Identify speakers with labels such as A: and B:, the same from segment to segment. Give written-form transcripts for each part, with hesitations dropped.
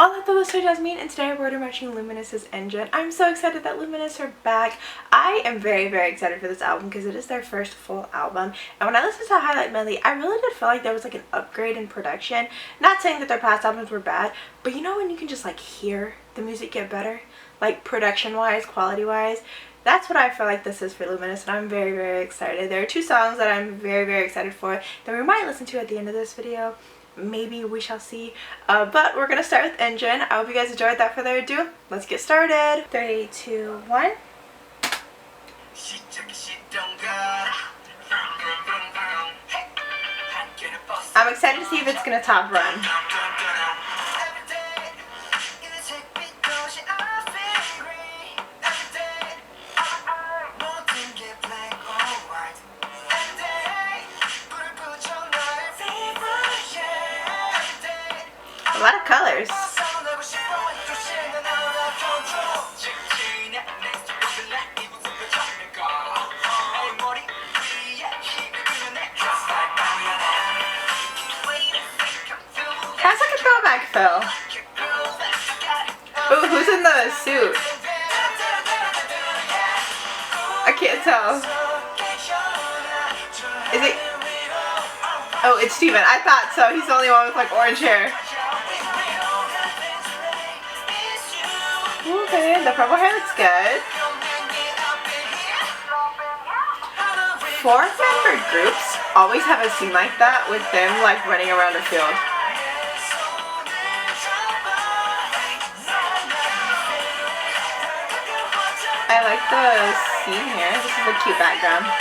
A: Hola a todos, soy Jasmine, and today we're watching Luminous's Engine. I'm so excited that Luminous are back. I am very excited for this album because it is their first full album. And when I listened to Highlight Medley, I really did feel like there was like an upgrade in production. Not saying that their past albums were bad, but you know when you can just like hear the music get better? Like production-wise, quality-wise. That's what I feel like this is for Luminous, and I'm very excited. There are two songs that I'm very excited for that we might listen to at the end of this video. Maybe, we shall see. But we're gonna start with Engine. I hope you guys enjoyed. Without further ado, let's get started. 3, 2, 1. I'm excited to see if it's gonna top Run. A lot of colors. Has like a throwback feel. Ooh, who's in the suit? I can't tell. Is it? Oh, it's Steven. I thought so. He's the only one with like orange hair. Okay, the purple hair looks good. 4-member groups always have a scene like that with them like running around a field. I like the scene here. This is a cute background.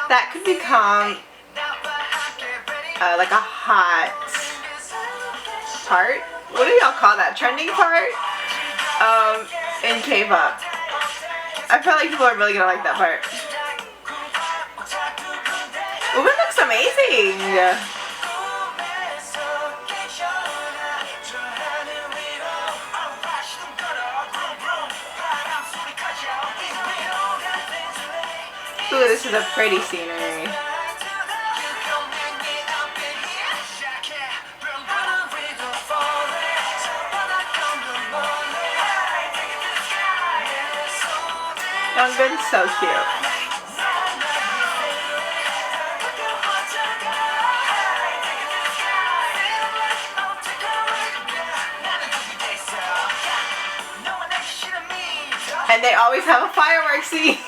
A: That could become like a hot part. What do y'all call that? Trending part? In K-pop. I feel like people are really gonna like that part. Ooh, it looks amazing! Ooh, this is a pretty scenery. Youngbin's so cute. And they always have a fireworks scene.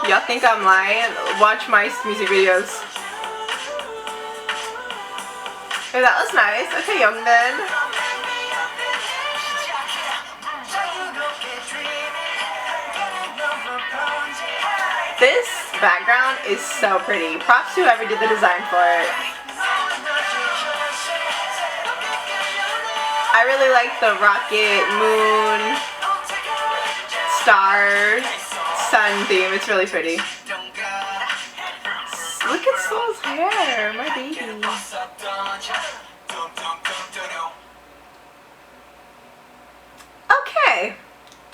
A: Y'all think I'm lying? Watch my music videos. Oh, that was nice. Okay, Youngbin. This background is so pretty. Props to whoever did the design for it. I really like the rocket, moon, star, sun theme. It's really pretty. Look at Soul's hair, my baby. Okay,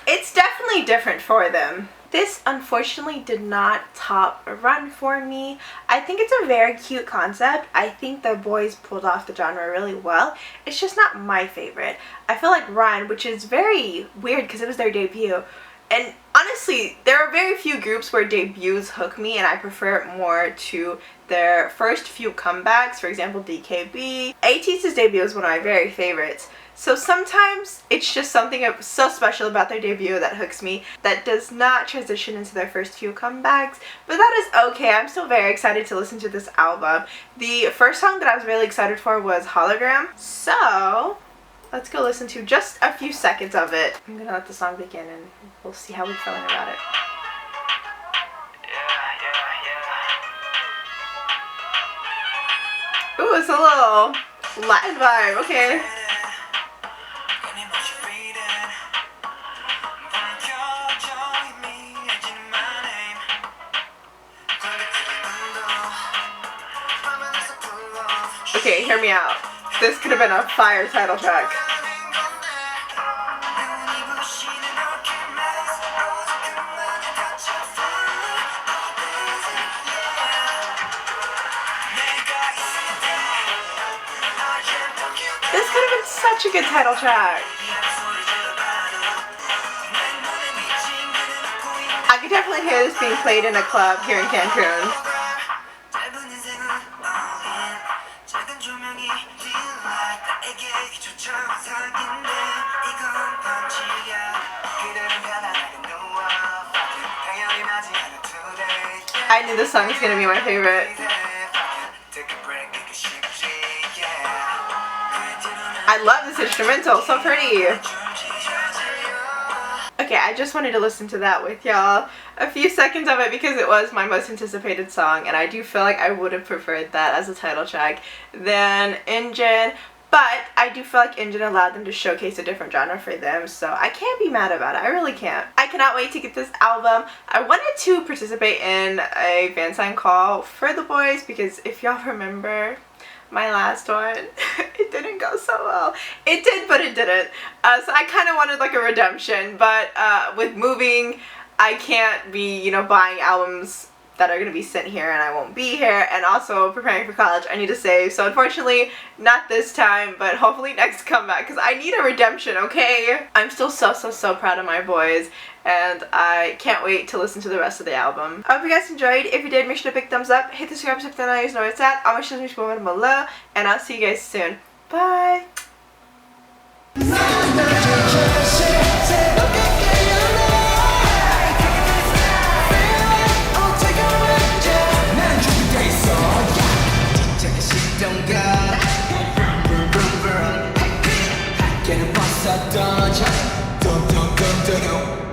A: it's definitely different for them. This unfortunately did not top Run for me. I think it's a very cute concept. I think the boys pulled off the genre really well. It's just not my favorite. I feel like Run, which is very weird because it was their debut. And honestly, there are very few groups where debuts hook me, and I prefer it more to their first few comebacks. For example, DKB. ATEEZ's debut is one of my very favorites. So sometimes it's just something so special about their debut that hooks me that does not transition into their first few comebacks. But that is okay. I'm still very excited to listen to this album. The first song that I was really excited for was Hologram. So let's go listen to just a few seconds of it. I'm gonna let the song begin and we'll see how we're feeling about it. Ooh, it's a little Latin vibe, okay. Okay, hear me out. This could have been a fire title track. could have been such a good title track. I could definitely hear this being played in a club here in Cancun. I knew this song was gonna be my favorite. I love this instrumental, so pretty. Okay, I just wanted to listen to that with y'all. A few seconds of it because it was my most anticipated song, and I do feel like I would have preferred that as a title track than Engine. But I do feel like Engine allowed them to showcase a different genre for them, so I can't be mad about it. I really can't. I cannot wait to get this album. I wanted to participate in a fan sign call for the boys because if y'all remember my last one, it didn't go so well. It did, but it didn't. So I kind of wanted like a redemption, but with moving, I can't be, you know, buying albums that are going to be sent here and I won't be here, and also preparing for college, I need to save. So unfortunately, not this time, but hopefully next comeback, because I need a redemption, okay? I'm still so proud of my boys, and I can't wait to listen to the rest of the album. I hope you guys enjoyed. If you did, make sure to big thumbs up, hit the subscribe button so you know where it's at. All my shows will be below, and I'll see you guys soon. Bye!
B: Don't